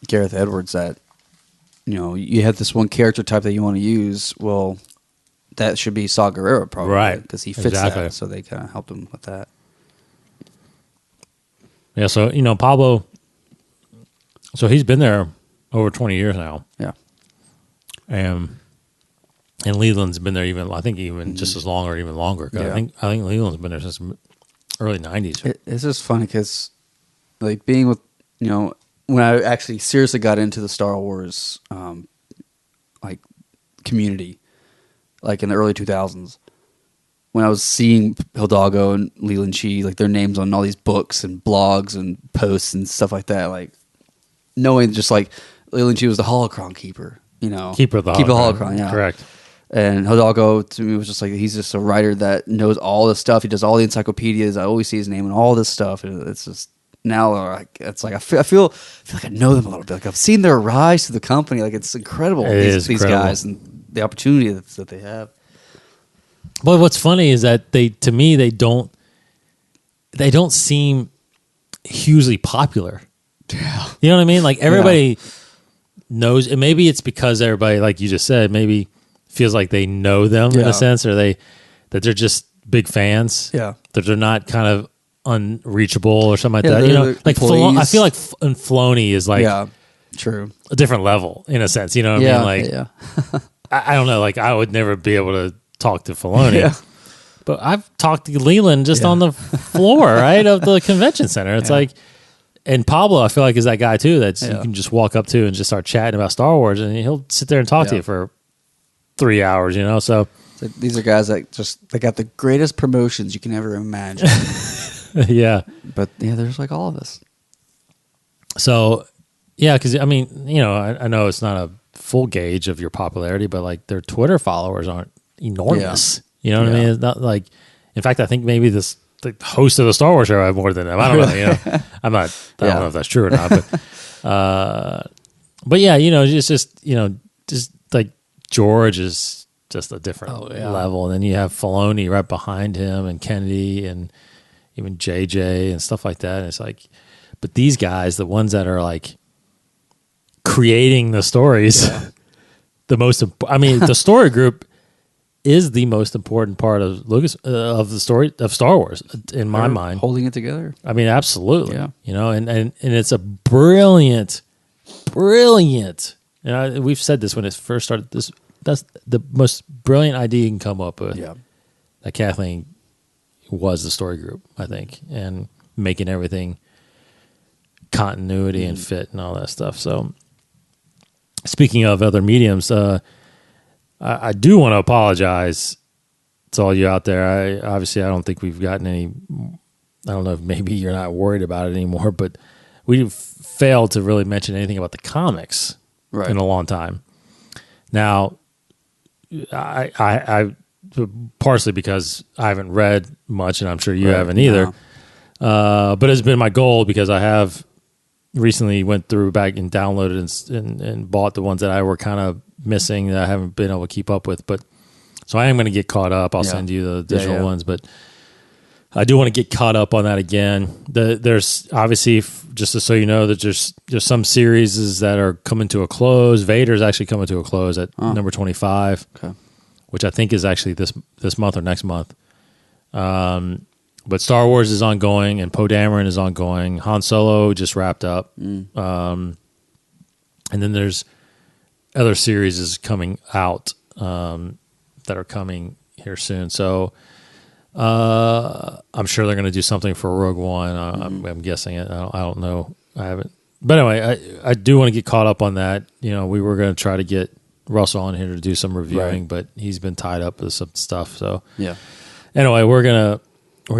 Gareth Edwards that, you have this one character type that you want to use. Well, that should be Saw Gerrera, probably. Right. Because he fits Exactly. that. So they kind of helped him with that. Yeah, so, Pablo, so he's been there over 20 years now. Yeah. And Leland's been there even just as long or even longer. 'Cause Yeah. I think Leland's been there since early 90s. It's just funny because, like, being with, when I actually seriously got into the Star Wars, like, community, like in the early 2000s, when I was seeing Hidalgo and Leland Chee, like, their names on all these books and blogs and posts and stuff like that, like, knowing just, like, Leland Chee was the Holocron keeper, Keeper of the Holocron, yeah. Correct. And Hidalgo, to me, was just like, he's just a writer that knows all this stuff. He does all the encyclopedias. I always see his name in all this stuff. And it's just, now, like, it's like, I feel like I know them a little bit. Like, I've seen their rise to the company. Like, it's incredible, these incredible. guys and the opportunity that they have. But what's funny is that they don't seem hugely popular. Yeah. You know what I mean? Like, everybody knows, and maybe it's because everybody, like you just said, maybe feels like they know them in Yeah. a sense, or that they're just big fans. Yeah. That they're not kind of unreachable or something like Yeah, that. they're Like employees. I feel like Filoni is like Yeah. True. a different level in a sense. You know what I mean? Like, yeah. I don't know. Like, I would never be able to talk to Filoni. Yeah. But I've talked to Leland just Yeah. on the floor, right, of the convention center. It's like, and Pablo, I feel like, is that guy too that you can just walk up to and just start chatting about Star Wars, and he'll sit there and talk to you for 3 hours, So So these are guys that they got the greatest promotions you can ever imagine. yeah, But yeah, there's like all of us. so yeah, because I mean, I know it's not a full gauge of your popularity, but like their Twitter followers aren't enormous. You know what I mean? It's not like, in fact, I think maybe the host of the Star Wars show I have more than them. I don't know. I don't know if that's true or not, but yeah, it's just just like George is just a different level, and then you have Filoni right behind him, and Kennedy, and even JJ and stuff like that. And it's like, but these guys, the ones that are like creating the stories, the story group is the most important part of of the story of Star Wars in my mind. Holding it together. I mean, absolutely. Yeah. And it's a brilliant. And we've said this when it first started. That's the most brilliant idea you can come up with. Yeah. That Kathleen was the story group, I think, and making everything continuity and fit and all that stuff. So, speaking of other mediums, I do want to apologize to all you out there. I don't think we've gotten any. I don't know if maybe you're not worried about it anymore, but we failed to really mention anything about the comics in a long time. Now, I partially because I haven't read much, and I'm sure you haven't either. But it's been my goal because I have recently went through back and downloaded and bought the ones that I were kind of missing that I haven't been able to keep up with. But so I am going to get caught up. I'll send you the digital ones, but I do want to get caught up on that again. There's obviously, just so you know, that there's some series that are coming to a close. Vader's actually coming to a close at number 25, which I think is actually this month or next month. But Star Wars is ongoing, and Poe Dameron is ongoing. Han Solo just wrapped up, and then there's other series is coming out that are coming here soon. So I'm sure they're going to do something for Rogue One. I'm guessing it. I don't know. I haven't. But anyway, I do want to get caught up on that. You know, we were going to try to get Russell on here to do some reviewing, Right. but he's been tied up with some stuff. So Yeah. anyway, we're gonna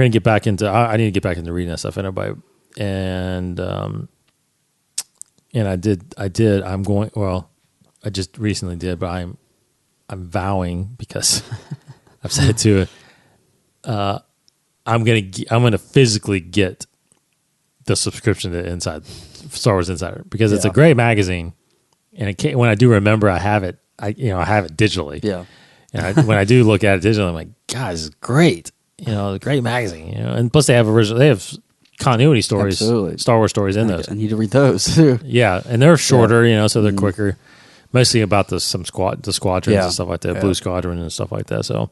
get back into. I need to get back into reading that stuff anyway, and I did. I'm going. Well, I just recently did, but I'm vowing because I've said it to. I'm gonna physically get the subscription to Star Wars Insider because it's a Yeah. great magazine, and when I do remember I have it. I have it digitally. Yeah. And when I do look at it digitally, I'm like, God, this is great. You know, a great magazine. You know, and plus they have continuity stories, Absolutely. Star Wars stories in those. I need to read those too. Yeah, and they're shorter. You know, so they're quicker. Mostly about the squadrons Yeah. and stuff like that, Yeah. Blue Squadron and stuff like that. So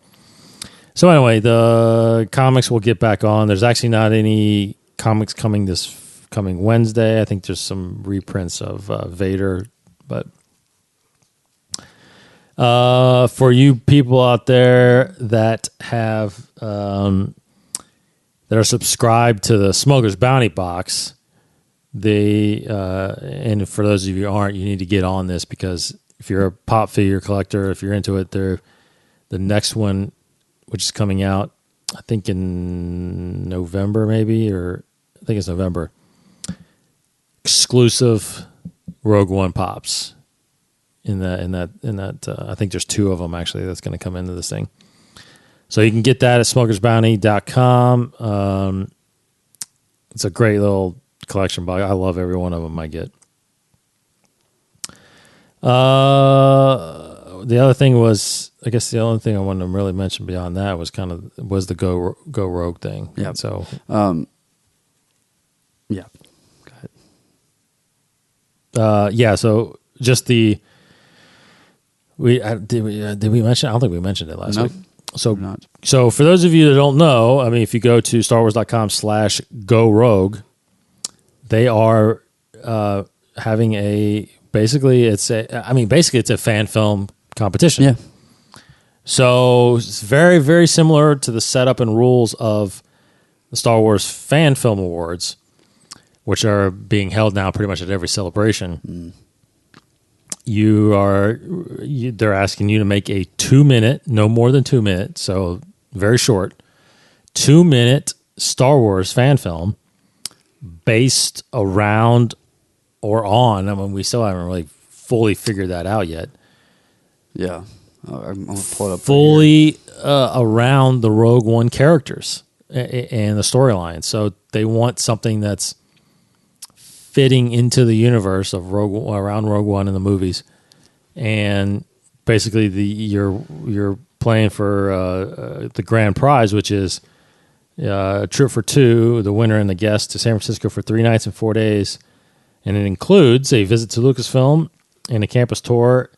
anyway, the comics will get back on. There's actually not any comics coming this coming Wednesday. I think there's some reprints of Vader, but for you people out there that have that are subscribed to the Smuggler's Bounty box, and for those of you who aren't, you need to get on this because if you're a pop figure collector, if you're into it, the next one, which is coming out, I think in November maybe, or I think it's November, exclusive Rogue One pops. In that, I think there's 2 of them actually that's going to come into this thing. So you can get that at smugglersbounty.com. It's a great little collection box. I love every one of them I get. The other thing was, I guess the only thing I wanted to really mention beyond that was the Go Rogue thing. Yeah. So Yeah. Go ahead. yeah. So just did we mention? I don't think we mentioned it last Nope. week. So Not. So for those of you that don't know, I mean, if you go to StarWars.com/Go Rogue, they are having basically it's a fan film competition. Yeah. So it's very, very similar to the setup and rules of the Star Wars Fan Film Awards, which are being held now pretty much at every celebration. They're asking you to make a 2-minute, no more than 2 minutes, so very short, 2-minute Star Wars fan film based around or on. I mean, we still haven't really fully figured that out yet. Yeah. I'm going to pull it up. Fully around the Rogue One characters and the storyline. So they want something that's fitting into the universe of around Rogue One in the movies, and basically you're playing for the grand prize, which is a trip for 2, the winner and the guest, to San Francisco for 3 nights and 4 days, and it includes a visit to Lucasfilm and a campus tour.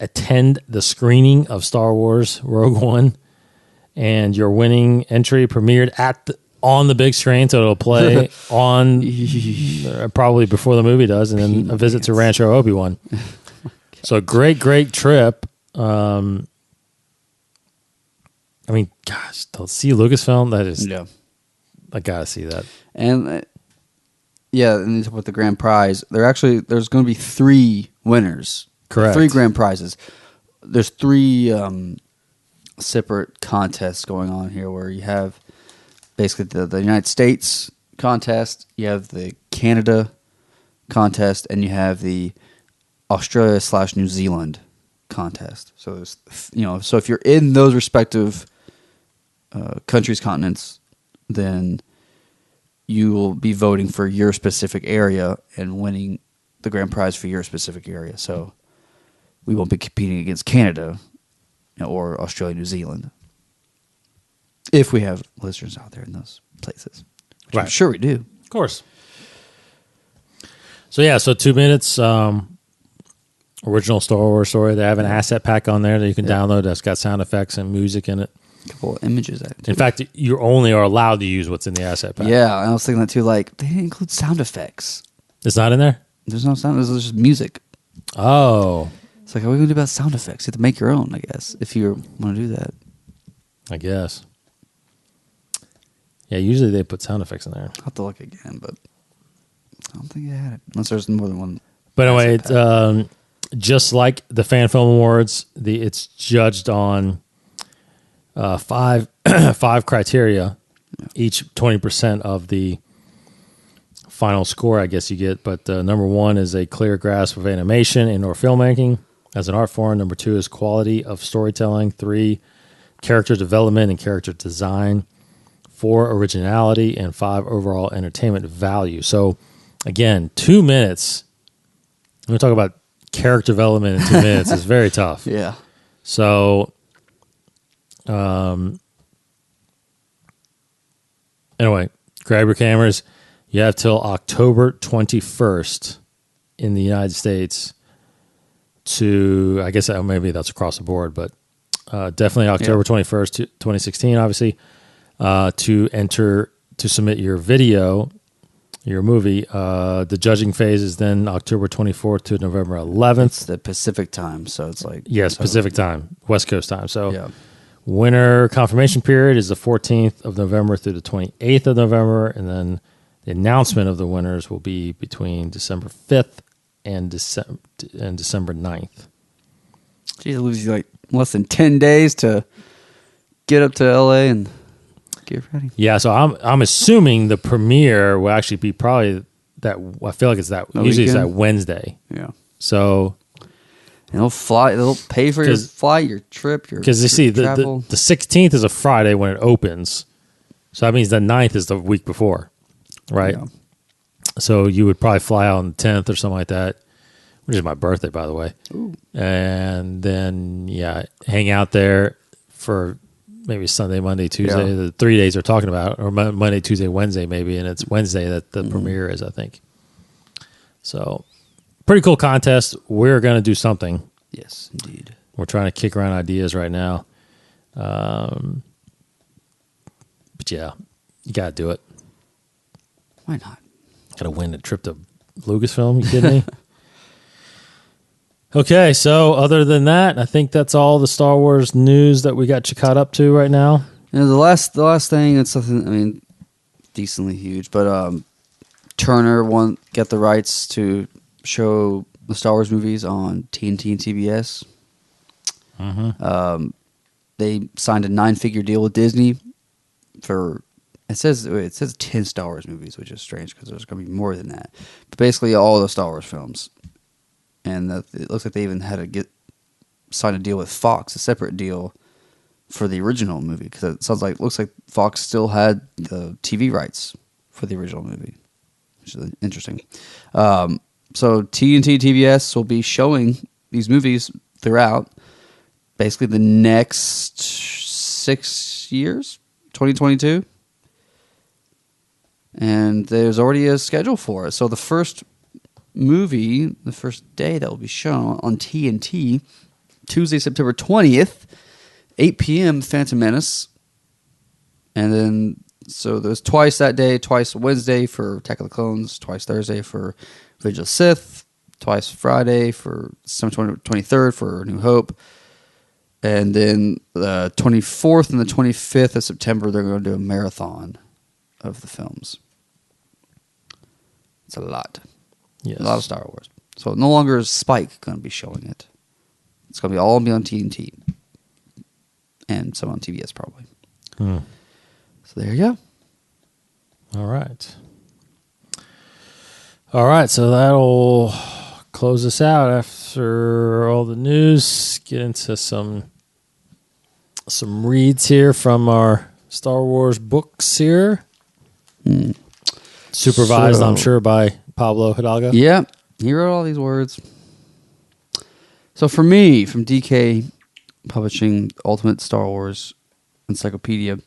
Attend the screening of Star Wars Rogue One, and your winning entry premiered on the big screen, so it'll play on probably before the movie does, and then a visit to Rancho Obi-Wan. So great trip. I mean, gosh, to see Lucasfilm, that is, Yeah. I gotta see that. And and with the grand prize, there's going to be 3 winners. Correct. 3 grand prizes. There's 3 separate contests going on here where you have basically the United States contest, you have the Canada contest, and you have the Australia/New Zealand contest. So there's, so if you're in those respective countries, continents, then you will be voting for your specific area and winning the grand prize for your specific area. So we won't be competing against Canada or Australia, New Zealand, if we have listeners out there in those places, which I'm Right. sure we do. Of course. So yeah, 2 minutes. Original Star Wars story. They have an asset pack on there that you can download that's got sound effects and music in it. A couple of images. In fact, you only are allowed to use what's in the asset pack. Yeah, I was thinking that too. Like, they didn't include sound effects. It's not in there? There's no sound. There's just music. Oh, It's like, what are we going to do about sound effects? You have to make your own, I guess, if you want to do that. I guess. Yeah, usually they put sound effects in there. I'll have to look again, but I don't think they had it. Unless there's more than one. But anyway, asset it's just like the Fan Film Awards, it's judged on five criteria, each 20% of the final score, I guess you get. But number one is a clear grasp of animation and or filmmaking as an art form. Number two is quality of storytelling. 3, character development and character design. 4, originality, and 5, overall entertainment value. So, again, 2 minutes. I'm going to talk about character development in 2 minutes is very tough. Yeah. So, anyway, grab your cameras. You have till October 21st in the United States to, I guess maybe that's across the board, but definitely October 21st, 2016, obviously. To submit your video, your movie. The judging phase is then October 24th to November 11th. It's the Pacific time, so it's like... Yes, Pacific time, West Coast time. So Yeah. winner confirmation period is the 14th of November through the 28th of November, and then the announcement of the winners will be between December 5th and December 9th. Geez, it leaves you like less than 10 days to get up to LA and get ready. Yeah, so I'm assuming the premiere will actually be probably that. I feel like it's that. Usually it's that Wednesday. Yeah. So And they'll pay for your 'Cause- flight, your trip, your because you see the travel. 16th is a Friday when it opens, so that means the 9th is the week before, right? Yeah. So you would probably fly out on the 10th or something like that, which is my birthday, by the way. Ooh. And then hang out there for maybe Sunday, Monday, Tuesday, the 3 days they're talking about, or Monday, Tuesday, Wednesday, maybe, and it's Wednesday that the premiere is, I think. So, pretty cool contest. We're going to do something. Yes, indeed. We're trying to kick around ideas right now. But yeah, you got to do it. Why not? Got to win the trip to Lucasfilm. You kidding me? Okay, so other than that, I think that's all the Star Wars news that we got you caught up to right now. You know, the last thing, it's something, I mean, decently huge, but Turner won't get the rights to show the Star Wars movies on TNT and TBS. They signed a 9-figure deal with Disney for, it says 10 Star Wars movies, which is strange because there's going to be more than that. But basically all the Star Wars films. And it looks like they even had to sign a deal with Fox, a separate deal for the original movie, because it looks like Fox still had the TV rights for the original movie, which is interesting. So TNT TBS will be showing these movies throughout basically the next 6 years, 2022, and there's already a schedule for it. So the first movie, the first day that will be shown on TNT, Tuesday, September 20th, 8 p.m., Phantom Menace. And then, so there's twice that day, twice Wednesday for Attack of the Clones, twice Thursday for Revenge of the Sith, twice Friday for September 23rd for New Hope. And then the 24th and the 25th of September, they're going to do a marathon of the films. It's a lot. Yes. A lot of Star Wars. So no longer is Spike going to be showing it. It's going to all be on TNT. And some on TBS probably. So there you go. All right. All right, so that'll close us out after all the news. Get into some reads here from our Star Wars books here. Supervised, So- I'm sure, by Pablo Hidalgo. Yeah, he wrote all these words. So for me, from DK Publishing, Ultimate Star Wars Encyclopedia,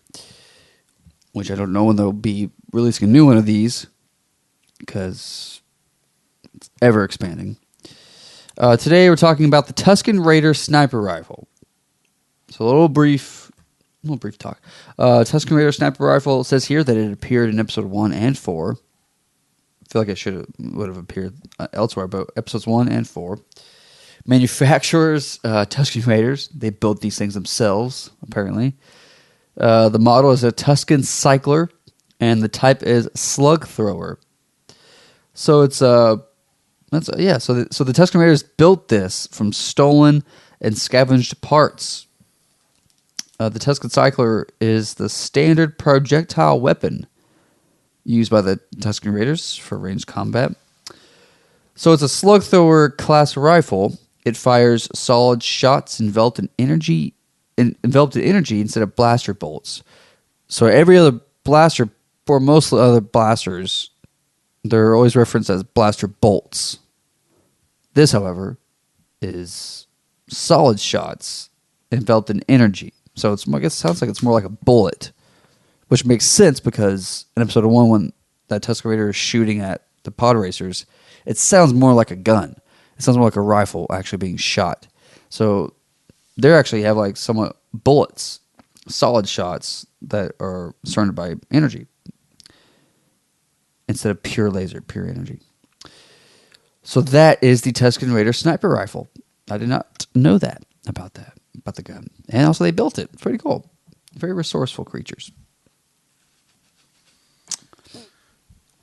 which I don't know when they'll be releasing a new one of these, because it's ever expanding. Today we're talking about the Tusken Raider sniper rifle. So a little brief talk. Tusken Raider sniper rifle, says here that it appeared in episode 1 and 4. I feel like it would have appeared elsewhere, but episodes 1 and 4. Manufacturers, Tusken Raiders, they built these things themselves, apparently. The model is a Tusken Cycler, and the type is slug thrower. So it's So the Tusken Raiders built this from stolen and scavenged parts. The Tusken Cycler is the standard projectile weapon used by the Tusken Raiders for ranged combat. So it's a slug thrower class rifle. It fires solid shots enveloped in energy instead of blaster bolts. So every other blaster, for most other blasters, they're always referenced as blaster bolts. This, however, is solid shots enveloped in energy. So I guess it sounds like it's more like a bullet, which makes sense because in episode 1, when that Tusken Raider is shooting at the pod racers, it sounds more like a gun. It sounds more like a rifle actually being shot. So they actually have like somewhat bullets, solid shots that are surrounded by energy instead of pure laser, pure energy. So that is the Tusken Raider sniper rifle. I did not know that about the gun. And also they built it. It's pretty cool. Very resourceful creatures.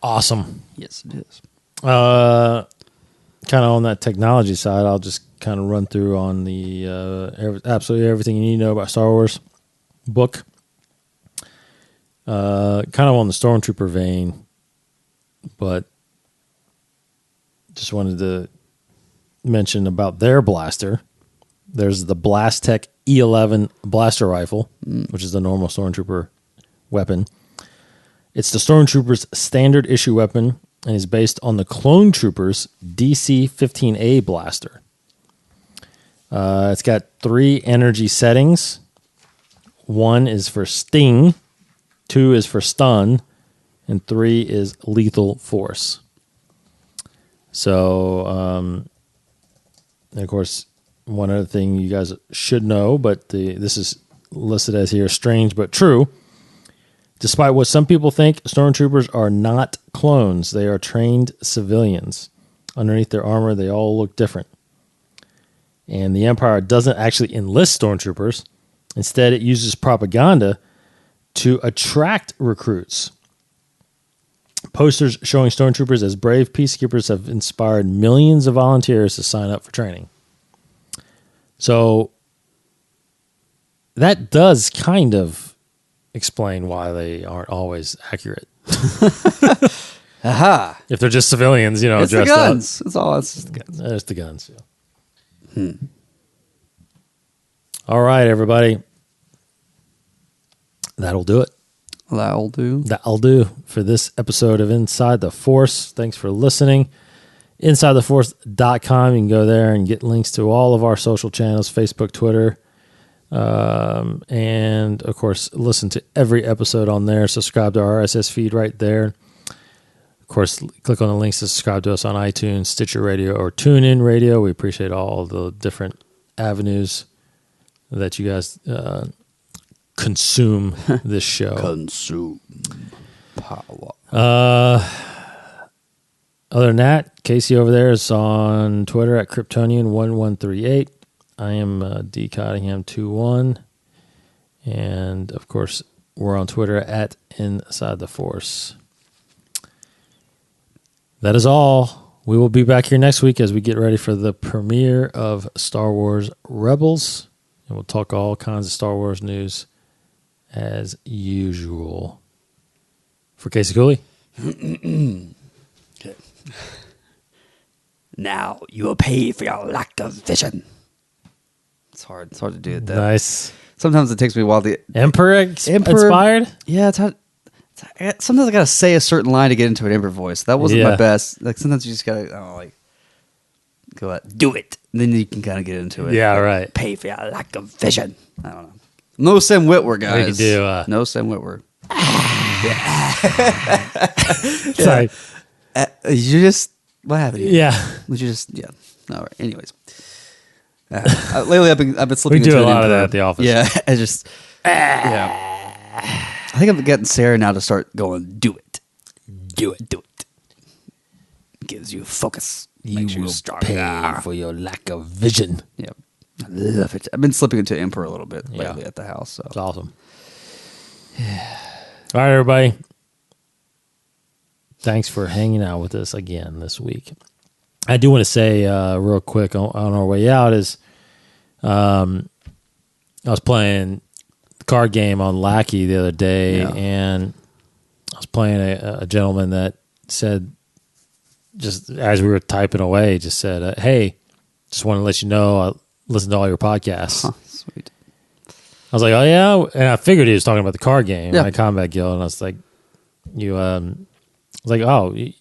Awesome. Yes, it is. Kind of on that technology side, I'll just kind of run through on the absolutely everything you need to know about Star Wars book. Kind of on the Stormtrooper vein, but just wanted to mention about their blaster. There's the Blastech E11 blaster rifle, which is the normal Stormtrooper weapon. It's the Stormtrooper's standard issue weapon and is based on the Clone Troopers DC-15A blaster. It's got 3 energy settings. 1 is for sting, 2 is for stun, and 3 is lethal force. So, and of course, one other thing you guys should know, but this is listed as here, strange but true. Despite what some people think, Stormtroopers are not clones. They are trained civilians. Underneath their armor, they all look different. And the Empire doesn't actually enlist Stormtroopers. Instead, it uses propaganda to attract recruits. Posters showing Stormtroopers as brave peacekeepers have inspired millions of volunteers to sign up for training. So that does kind of explain why they aren't always accurate. Aha! If they're just civilians, It's the dressed guns. up. It's all. It's just the guns. There's the guns. Yeah. All right, everybody. That'll do it. That'll do. That'll do for this episode of Inside the Force. Thanks for listening. InsideTheForce.com. You can go there and get links to all of our social channels, Facebook, Twitter, and, of course, listen to every episode on there. Subscribe to our RSS feed right there. Of course, click on the links to subscribe to us on iTunes, Stitcher Radio, or TuneIn Radio. We appreciate all the different avenues that you guys consume this show. Consume power. Other than that, Casey over there is on Twitter at Kryptonian1138. I am D Cottingham21. And, of course, we're on Twitter at Inside the Force. That is all. We will be back here next week as we get ready for the premiere of Star Wars Rebels. And we'll talk all kinds of Star Wars news as usual. For Casey Cooley. Now you will pay for your lack of vision. It's hard. It's hard to do it. Nice. Sometimes it takes me a while to get Emperor inspired? Yeah, sometimes I gotta say a certain line to get into an Emperor voice. That wasn't my best. Like sometimes you just gotta go out, do it, and then you can kind of get into it. Yeah, right. Pay for your lack of vision. I don't know. No Sam Witwer, guys. We can do no Sam Witwer. Sorry. You just what happened? Yeah. Would you just All right. Anyways, lately I've been slipping. We do into a lot an of that Emperor. at the office. Yeah, I just I think I'm getting Sarah now to start going. Do it. Gives you focus. Makes you stronger. For your lack of vision. Yep. I love it. I've been slipping into Emperor a little bit lately at the house. So It's awesome. Yeah. All right, everybody. thanks for hanging out with us again this week. I do want to say real quick on our way out is I was playing the card game on Lackey the other day, and I was playing a gentleman that said, just as we were typing away, just said, hey, just want to let you know I listen to all your podcasts. Huh, sweet. I was like, oh, yeah? And I figured he was talking about the card game, Yeah. my Combat Guild, and I was like, I was like, oh, you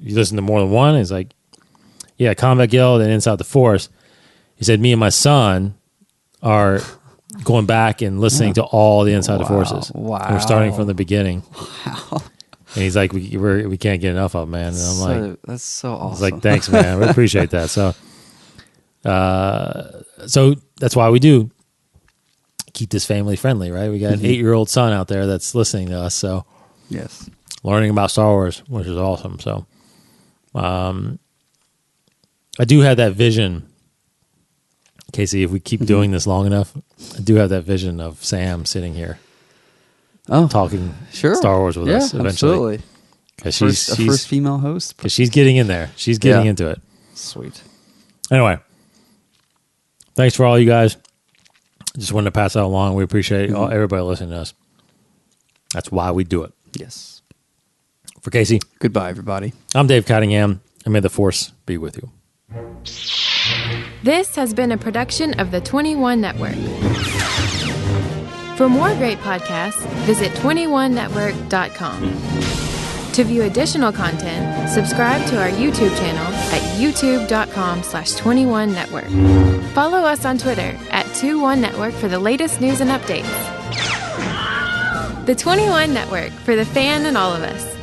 listen to more than one? He's like, yeah, Combat Guild and Inside the Force. He said, me and my son are going back and listening to all the Inside the Forces. Wow. And we're starting from the beginning. Wow. And he's like, we can't get enough of it, man. And I'm like, That's so awesome. I was like, thanks, man. We appreciate that. So that's why we do keep this family friendly, right? We got an 8-year-old son out there that's listening to us. So yes. learning about Star Wars, which is awesome. So I do have that vision, Casey, if we keep doing this long enough, I do have that vision of Sam sitting here talking Star Wars with us eventually. Absolutely. Because First female host. Because she's getting in there. She's getting into it. Sweet. Anyway, thanks for all you guys. Just wanted to pass that along. We appreciate everybody listening to us. That's why we do it. Yes. For Casey, Goodbye, everybody. I'm Dave Cottingham, and may the Force be with you. This has been a production of the 21 Network. For more great podcasts, visit 21network.com. To view additional content, subscribe to our YouTube channel at youtube.com/21network. Follow us on Twitter at 21network for the latest news and updates. The 21 Network, for the fan and all of us.